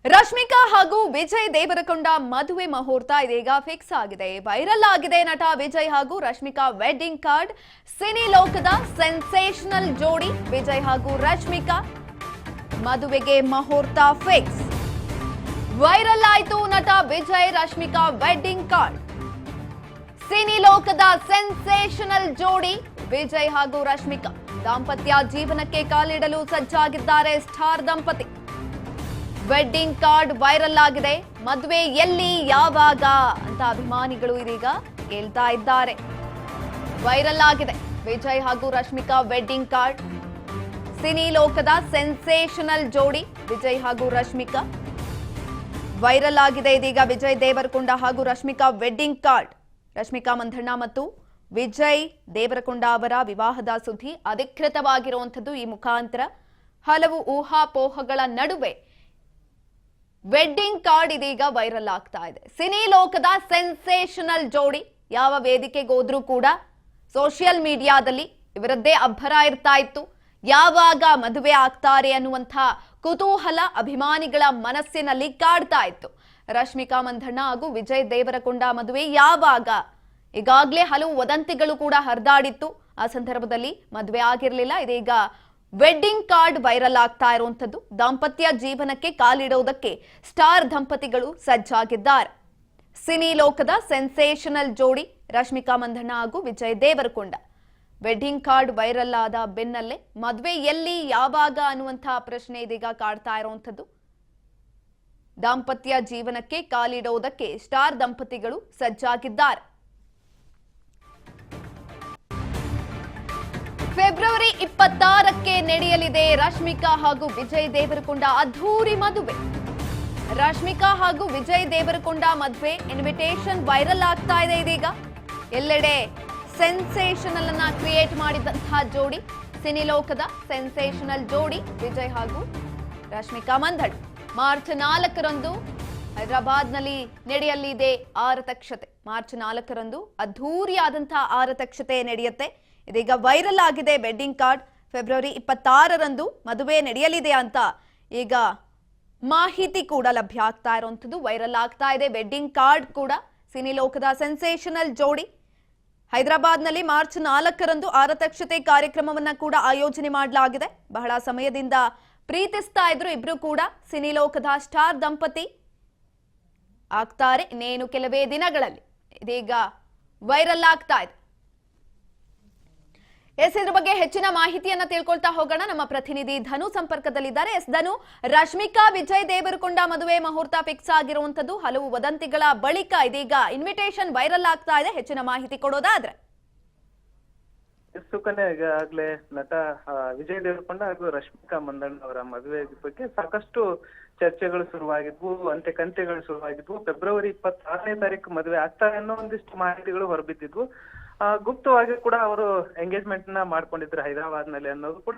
ರಶ್ಮಿಕಾ ಹಾಗೂ ವಿಜಯ್ ದೇವರಕೊಂಡ ಮದುವೆ ಮುಹೂರ್ತ ಇದೀಗ ಫಿಕ್ಸ್ ಆಗಿದೆ. ವೈರಲ್ ಆಗಿದೆ ನಟ ವಿಜಯ್ ಹಾಗೂ ರಶ್ಮಿಕಾ ವೆಡ್ಡಿಂಗ್ ಕಾರ್ಡ್. ಸಿನಿ ಲೋಕದ ಸೆನ್ಸೇಷನಲ್ ಜೋಡಿ ವಿಜಯ್ ಹಾಗೂ ರಶ್ಮಿಕಾ ಮದುವೆಗೆ ಮುಹೂರ್ತ ಫಿಕ್ಸ್. ವೈರಲ್ ಆಯಿತು ನಟ Vijay Rashmika wedding card. Cine ಲೋಕದ ಸೆನ್ಸೇಷನಲ್ ಜೋಡಿ ವಿಜಯ್ ಹಾಗೂ ರಶ್ಮಿಕಾ ದಾಂಪತ್ಯ ಜೀವನಕ್ಕೆ ಕಾಲಿಡಲು ಸಜ್ಜಾಗಿದ್ದಾರೆ ಸ್ಟಾರ್ ದಂಪತಿ. ವೆಡ್ಡಿಂಗ್ ಕಾರ್ಡ್ ವೈರಲ್ ಆಗಿದೆ. ಮದುವೆ ಎಲ್ಲಿ ಯಾವಾಗ ಅಂತ ಅಭಿಮಾನಿಗಳು ಇದೀಗ ಕೇಳ್ತಾ ಇದ್ದಾರೆ. ವೈರಲ್ ಆಗಿದೆ ವಿಜಯ್ ಹಾಗೂ ರಶ್ಮಿಕಾ ವೆಡ್ಡಿಂಗ್ ಕಾರ್ಡ್. ಸಿನಿ ಲೋಕದ ಸೆನ್ಸೇಷನಲ್ ಜೋಡಿ ವಿಜಯ್ ಹಾಗೂ ರಶ್ಮಿಕಾ ವೈರಲ್ ಆಗಿದೆ ಇದೀಗ. ವಿಜಯ್ ದೇವರಕೊಂಡ ಹಾಗೂ ರಶ್ಮಿಕಾ ವೆಡ್ಡಿಂಗ್ ಕಾರ್ಡ್. ರಶ್ಮಿಕಾ ಮಂದಣ್ಣ ಮತ್ತು ವಿಜಯ್ ದೇವರಕೊಂಡ ಅವರ ವಿವಾಹದ ಸುದ್ದಿ ಅಧಿಕೃತವಾಗಿರುವಂಥದ್ದು. ಈ ಮುಖಾಂತರ ಹಲವು ಊಹಾಪೋಹಗಳ ನಡುವೆ ವೆಡ್ಡಿಂಗ್ ಕಾರ್ಡ್ ಇದೀಗ ವೈರಲ್ ಆಗ್ತಾ ಇದೆ. ಸಿನಿ ಲೋಕದ ಸೆನ್ಸೇಷನಲ್ ಜೋಡಿ ಯಾವ ವೇದಿಕೆಗೆ ಹೋದ್ರೂ ಕೂಡ ಸೋಷಿಯಲ್ ಮೀಡಿಯಾದಲ್ಲಿ ಇವರದ್ದೇ ಅಬ್ಬರ ಇರ್ತಾ ಇತ್ತು. ಯಾವಾಗ ಮದುವೆ ಆಗ್ತಾರೆ ಅನ್ನುವಂಥ ಕುತೂಹಲ ಅಭಿಮಾನಿಗಳ ಮನಸ್ಸಿನಲ್ಲಿ ಕಾಡ್ತಾ ಇತ್ತು. ರಶ್ಮಿಕಾ ಮಂದಣ್ಣ ಹಾಗೂ ವಿಜಯ್ ದೇವರಕೊಂಡ ಮದುವೆ ಯಾವಾಗ? ಈಗಾಗಲೇ ಹಲವು ವದಂತಿಗಳು ಕೂಡ ಹರಿದಾಡಿತ್ತು. ಆ ಸಂದರ್ಭದಲ್ಲಿ ಮದುವೆ ಆಗಿರಲಿಲ್ಲ. ಇದೀಗ ವೆಡ್ಡಿಂಗ್ ಕಾರ್ಡ್ ವೈರಲ್ ಆಗ್ತಾ ಇರುವಂತದ್ದು. ದಾಂಪತ್ಯ ಜೀವನಕ್ಕೆ ಕಾಲಿಡುವುದಕ್ಕೆ ಸ್ಟಾರ್ ದಂಪತಿಗಳು ಸಜ್ಜಾಗಿದ್ದಾರೆ. ಸಿನಿ ಲೋಕದ ಸೆನ್ಸೇಷನಲ್ ಜೋಡಿ ರಶ್ಮಿಕಾ ಮಂದಣ್ಣ ಹಾಗೂ Vijay Deverakonda wedding card viral ಆದ ಬೆನ್ನಲ್ಲೇ ಮದುವೆ ಎಲ್ಲಿ ಯಾವಾಗ ಅನ್ನುವಂತಹ ಪ್ರಶ್ನೆ ಇದೀಗ ಕಾಡ್ತಾ ಇರುವಂತದ್ದು. ದಾಂಪತ್ಯ ಜೀವನಕ್ಕೆ ಕಾಲಿಡುವುದಕ್ಕೆ ಸ್ಟಾರ್ ದಂಪತಿಗಳು ಸಜ್ಜಾಗಿದ್ದಾರೆ. ಫೆಬ್ರವರಿ 26ಕ್ಕೆ ನಡೆಯಲಿದೆ ರಶ್ಮಿಕಾ ಹಾಗೂ ವಿಜಯ್ ದೇವರಕೊಂಡ ಅದ್ಧೂರಿ ಮದುವೆ. ರಶ್ಮಿಕಾ ಹಾಗೂ ವಿಜಯ್ ದೇವರಕೊಂಡ ಮದುವೆ ಇನ್ವಿಟೇಷನ್ ವೈರಲ್ ಆಗ್ತಾ ಇದೆ ಇದೀಗ. ಎಲ್ಲೆಡೆ ಸೆನ್ಸೇಷನಲ್ ಅನ್ನ ಕ್ರಿಯೇಟ್ ಮಾಡಿದಂತಹ ಜೋಡಿ, ಸಿನಿ ಲೋಕದ ಸೆನ್ಸೇಷನಲ್ ಜೋಡಿ ವಿಜಯ್ ಹಾಗೂ ರಶ್ಮಿಕಾ ಮಂದಣ್ಣ. ಮಾರ್ಚ್ 4ರಂದು ಹೈದರಾಬಾದ್ನಲ್ಲಿ ನಡೆಯಲಿದೆ ಆರತಕ್ಷತೆ. ಮಾರ್ಚ್ 4ರಂದು ಅದ್ಧೂರಿಯಾದಂತಹ ಆರತಕ್ಷತೆ ನಡೆಯುತ್ತೆ. ಇದೀಗ ವೈರಲ್ ಆಗಿದೆ ವೆಡ್ಡಿಂಗ್ ಕಾರ್ಡ್. ಫೆಬ್ರವರಿ 26ರಂದು ಮದುವೆ ನಡೆಯಲಿದೆ ಅಂತ ಈಗ ಮಾಹಿತಿ ಕೂಡ ಲಭ್ಯ ಆಗ್ತಾ ಇರುವಂಥದ್ದು. ವೈರಲ್ ಆಗ್ತಾ ಇದೆ ವೆಡ್ಡಿಂಗ್ ಕಾರ್ಡ್ ಕೂಡ. ಸಿನಿ ಲೋಕದ ಸೆನ್ಸೇಷನಲ್ ಜೋಡಿ ಹೈದರಾಬಾದ್ನಲ್ಲಿ ಮಾರ್ಚ್ 4ರಂದು ಆರತಕ್ಷತೆ ಕಾರ್ಯಕ್ರಮವನ್ನ ಕೂಡ ಆಯೋಜನೆ ಮಾಡಲಾಗಿದೆ. ಬಹಳ ಸಮಯದಿಂದ ಪ್ರೀತಿಸ್ತಾ ಇದ್ರು ಇಬ್ರು ಕೂಡ. ಸಿನಿ ಲೋಕದ ಸ್ಟಾರ್ ದಂಪತಿ ಆಗ್ತಾರೆ ಇನ್ನೇನು ಕೆಲವೇ ದಿನಗಳಲ್ಲಿ. ಇದೀಗ ವೈರಲ್ ಆಗ್ತಾ ಇದೆ. ಇದ್ರ ಬಗ್ಗೆ ಹೆಚ್ಚಿನ ಮಾಹಿತಿಯನ್ನ ತಿಳ್ಕೊಳ್ತಾ ಹೋಗೋಣ. ನಮ್ಮ ಪ್ರತಿನಿಧಿ ಧನು ಸಂಪರ್ಕದಲ್ಲಿದ್ದಾರೆ. ಧನು, ರಶ್ಮಿಕಾ ವಿಜಯ್ ದೇವರಕೊಂಡ ಮದುವೆ ಮುಹೂರ್ತ ಫಿಕ್ಸ್ ಆಗಿರುವಂತದ್ದು ಹಲವು ವದಂತಿಗಳ ಬಳಿಕ ಇದೀಗ ಇನ್ವಿಟೇಷನ್ ವೈರಲ್ ಆಗ್ತಾ ಇದೆ. ಹೆಚ್ಚಿನ ಮಾಹಿತಿ ಕೊಡೋದಾದ್ರೆ? ಸುಕನ್ಯಾ, ಈಗಾಗಲೇ ನಟ ವಿಜಯ್ ದೇವರಕೊಂಡ ಹಾಗೂ ರಶ್ಮಿಕಾ ಮಂದಣ್ಣ ಅವರ ಮದುವೆ ಬಗ್ಗೆ ಸಾಕಷ್ಟು ಚರ್ಚೆಗಳು ಶುರುವಾಗಿದ್ವು, ಅಂತ್ಯಕಂತ್ಯಗಳು ಶುರುವಾಗಿದ್ವು. ಫೆಬ್ರವರಿ 26ನೇ ತಾರೀಕು ಮದುವೆ ಆಗ್ತಾರೆ ಅನ್ನೋ ಒಂದಿಷ್ಟು ಮಾಹಿತಿಗಳು ಹೊರಬಿದ್ದಿದ್ವು. ಗುಪ್ತವಾಗಿ ಕೂಡ ಅವರು ಎಂಗೇಜ್ಮೆಂಟ್ ನ ಮಾಡ್ಕೊಂಡಿದ್ರು ಹೈದರಾಬಾದ್ ನಲ್ಲಿ ಅನ್ನೋದು ಕೂಡ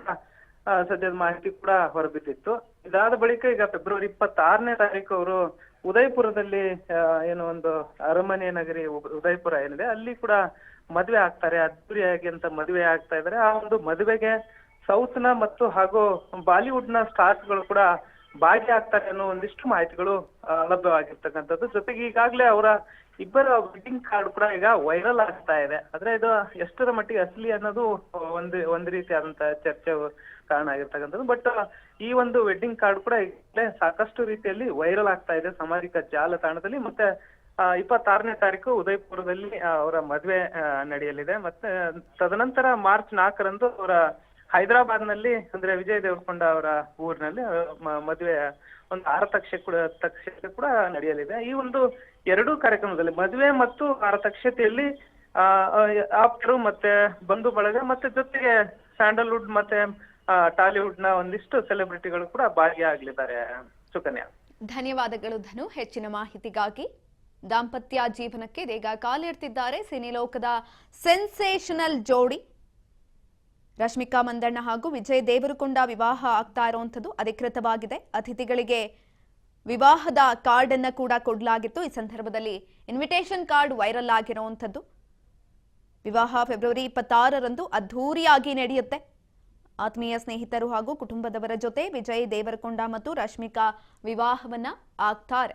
ಸದ್ಯದ ಮಾಹಿತಿ ಕೂಡ ಹೊರಬಿದ್ದಿತ್ತು. ಇದಾದ ಬಳಿಕ ಈಗ ಫೆಬ್ರವರಿ 26ನೇ ತಾರೀಕು ಅವರು ಉದಯಪುರದಲ್ಲಿ ಏನು ಒಂದು ಅರಮನೆ ನಗರಿ ಉದಯಪುರ ಏನಿದೆ ಅಲ್ಲಿ ಕೂಡ ಮದುವೆ ಆಗ್ತಾರೆ. ಅದ್ದೂರಿಯಾಗಿ ಅಂತ ಮದುವೆ ಆಗ್ತಾ ಇದಾರೆ. ಆ ಒಂದು ಮದುವೆಗೆ ಸೌತ್ ನ ಮತ್ತು ಹಾಗೂ ಬಾಲಿವುಡ್ ನ ಸ್ಟಾರ್ಸ್ ಗಳು ಕೂಡ ಭಾಗಿಯಾಗ್ತಾರೆ ಅನ್ನೋ ಒಂದಿಷ್ಟು ಮಾಹಿತಿಗಳು ಲಭ್ಯವಾಗಿರ್ತಕ್ಕಂಥದ್ದು. ಜೊತೆಗೆ ಈಗಾಗಲೇ ಅವರ ಇಬ್ಬರ ವೆಡ್ಡಿಂಗ್ ಕಾರ್ಡ್ ಕೂಡ ಈಗ ವೈರಲ್ ಆಗ್ತಾ ಇದೆ. ಆದ್ರೆ ಇದು ಎಷ್ಟರ ಮಟ್ಟಿಗೆ ಅಸಲಿ ಅನ್ನೋದು ಒಂದ್ ರೀತಿಯಾದಂತಹ ಚರ್ಚೆ ಕಾರಣ ಆಗಿರ್ತಕ್ಕಂಥದ್ದು. ಬಟ್ ಈ ಒಂದು ವೆಡ್ಡಿಂಗ್ ಕಾರ್ಡ್ ಕೂಡ ಈಗಲೇ ಸಾಕಷ್ಟು ರೀತಿಯಲ್ಲಿ ವೈರಲ್ ಆಗ್ತಾ ಇದೆ ಸಾಮಾಜಿಕ ಜಾಲತಾಣದಲ್ಲಿ. ಮತ್ತೆ 26ನೇ ತಾರೀಕು ಉದಯಪುರದಲ್ಲಿ ಅವರ ಮದುವೆ ನಡೆಯಲಿದೆ. ಮತ್ತೆ ತದನಂತರ ಮಾರ್ಚ್ 4ರಂದು ಅವರ ಹೈದರಾಬಾದ್ ನಲ್ಲಿ ಅಂದ್ರೆ ವಿಜಯ್ ದೇವರಕೊಂಡ ಅವರ ಊರಿನಲ್ಲಿ ಮದುವೆ ಒಂದು ಆರತಕ್ಷತೆ ಕೂಡ ನಡೆಯಲಿದೆ. ಈ ಒಂದು ಎರಡೂ ಕಾರ್ಯಕ್ರಮದಲ್ಲಿ ಮದುವೆ ಮತ್ತು ಆರತಕ್ಷತೆಯಲ್ಲಿ ಆಪ್ತರು ಮತ್ತೆ ಬಂಧು ಬಳಗ ಮತ್ತೆ ಜೊತೆಗೆ ಸ್ಯಾಂಡಲ್ವುಡ್ ಮತ್ತೆ ಟಾಲಿವುಡ್ ನ ಒಂದಿಷ್ಟು ಸೆಲೆಬ್ರಿಟಿಗಳು ಕೂಡ ಭಾಗಿಯಾಗಲಿದ್ದಾರೆ. ಸುಕನ್ಯಾ, ಧನ್ಯವಾದಗಳು ಧನು ಹೆಚ್ಚಿನ ಮಾಹಿತಿಗಾಗಿ. ದಾಂಪತ್ಯ ಜೀವನಕ್ಕೆ ಇದೀಗ ಕಾಲಿಡ್ತಿದ್ದಾರೆ ಸಿನಿ ಲೋಕದ ಸೆನ್ಸೇಷನಲ್ ಜೋಡಿ ರಶ್ಮಿಕಾ ಮಂದಣ್ಣ ಹಾಗೂ ವಿಜಯ್ ದೇವರಕೊಂಡ. ವಿವಾಹ ಆಗ್ತಾ ಇರುವಂಥದ್ದು ಅಧಿಕೃತವಾಗಿದೆ. ಅತಿಥಿಗಳಿಗೆ ವಿವಾಹದ ಕಾರ್ಡ್ ಅನ್ನ ಕೂಡ ಕೊಡಲಾಗಿತ್ತು. ಈ ಸಂದರ್ಭದಲ್ಲಿ ಇನ್ವಿಟೇಷನ್ ಕಾರ್ಡ್ ವೈರಲ್ ಆಗಿರುವಂಥದ್ದು. ವಿವಾಹ ಫೆಬ್ರವರಿ 26ರಂದು ಅದ್ಧೂರಿಯಾಗಿ ನಡೆಯುತ್ತೆ. ಆತ್ಮೀಯ ಸ್ನೇಹಿತರು ಹಾಗೂ ಕುಟುಂಬದವರ ಜೊತೆ ವಿಜಯ್ ದೇವರಕೊಂಡ ಮತ್ತು ರಶ್ಮಿಕಾ ವಿವಾಹವನ್ನ ಆಗ್ತಾರೆ.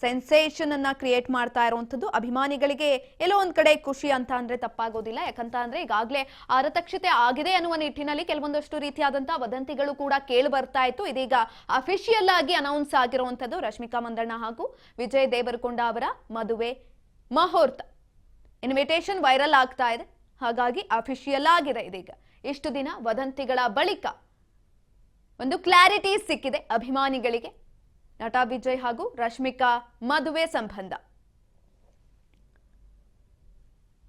ಸೆನ್ಸೇಷನ್ ಅನ್ನ ಕ್ರಿಯೇಟ್ ಮಾಡ್ತಾ ಇರುವಂತದ್ದು ಅಭಿಮಾನಿಗಳಿಗೆ ಎಲ್ಲೋ ಒಂದ್ ಕಡೆ ಖುಷಿ ಅಂತ ಅಂದ್ರೆ ತಪ್ಪಾಗೋದಿಲ್ಲ. ಯಾಕಂತ ಅಂದ್ರೆ ಈಗಾಗಲೇ ಆರತಕ್ಷತೆ ಆಗಿದೆ ಅನ್ನುವ ನಿಟ್ಟಿನಲ್ಲಿ ಕೆಲವೊಂದಷ್ಟು ರೀತಿಯಾದಂತಹ ವದಂತಿಗಳು ಕೂಡ ಕೇಳಿ ಬರ್ತಾ ಇತ್ತು. ಇದೀಗ ಅಫಿಷಿಯಲ್ ಆಗಿ ಅನೌನ್ಸ್ ಆಗಿರುವಂತದ್ದು ರಶ್ಮಿಕಾ ಮಂದಣ್ಣ ಹಾಗೂ ವಿಜಯ್ ದೇವರಕೊಂಡ ಅವರ ಮದುವೆ ಮುಹೂರ್ತ. ಇನ್ವಿಟೇಷನ್ ವೈರಲ್ ಆಗ್ತಾ ಇದೆ, ಹಾಗಾಗಿ ಅಫಿಷಿಯಲ್ ಆಗಿದೆ. ಇದೀಗ ಇಷ್ಟು ದಿನ ವದಂತಿಗಳ ಬಳಿಕ ಒಂದು ಕ್ಲಾರಿಟಿ ಸಿಕ್ಕಿದೆ ಅಭಿಮಾನಿಗಳಿಗೆ. ನಟ ವಿಜಯ್ ಹಾಗೂ ರಶ್ಮಿಕಾ ಮದುವೆ ಸಂಬಂಧ.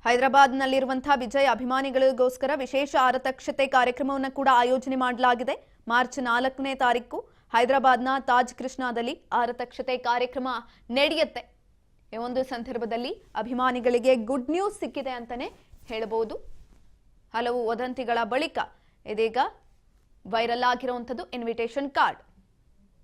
ಹೈದರಾಬಾದ್ನಲ್ಲಿರುವಂತಹ ವಿಜಯ್ ಅಭಿಮಾನಿಗಳಿಗೋಸ್ಕರ ವಿಶೇಷ ಆರತಕ್ಷತೆ ಕಾರ್ಯಕ್ರಮವನ್ನು ಕೂಡ ಆಯೋಜನೆ ಮಾಡಲಾಗಿದೆ. ಮಾರ್ಚ್ 4ನೇ ತಾರೀಕು ಹೈದರಾಬಾದ್ನ ತಾಜ್ ಕೃಷ್ಣಾದಲ್ಲಿ ಆರತಕ್ಷತೆ ಕಾರ್ಯಕ್ರಮ ನಡೆಯುತ್ತೆ. ಈ ಒಂದು ಸಂದರ್ಭದಲ್ಲಿ ಅಭಿಮಾನಿಗಳಿಗೆ ಗುಡ್ ನ್ಯೂಸ್ ಸಿಕ್ಕಿದೆ ಅಂತಾನೆ ಹೇಳಬಹುದು. ಹಲವು ವದಂತಿಗಳ ಬಳಿಕ ಇದೀಗ ವೈರಲ್ ಆಗಿರುವಂತದ್ದು ಇನ್ವಿಟೇಷನ್ ಕಾರ್ಡ್.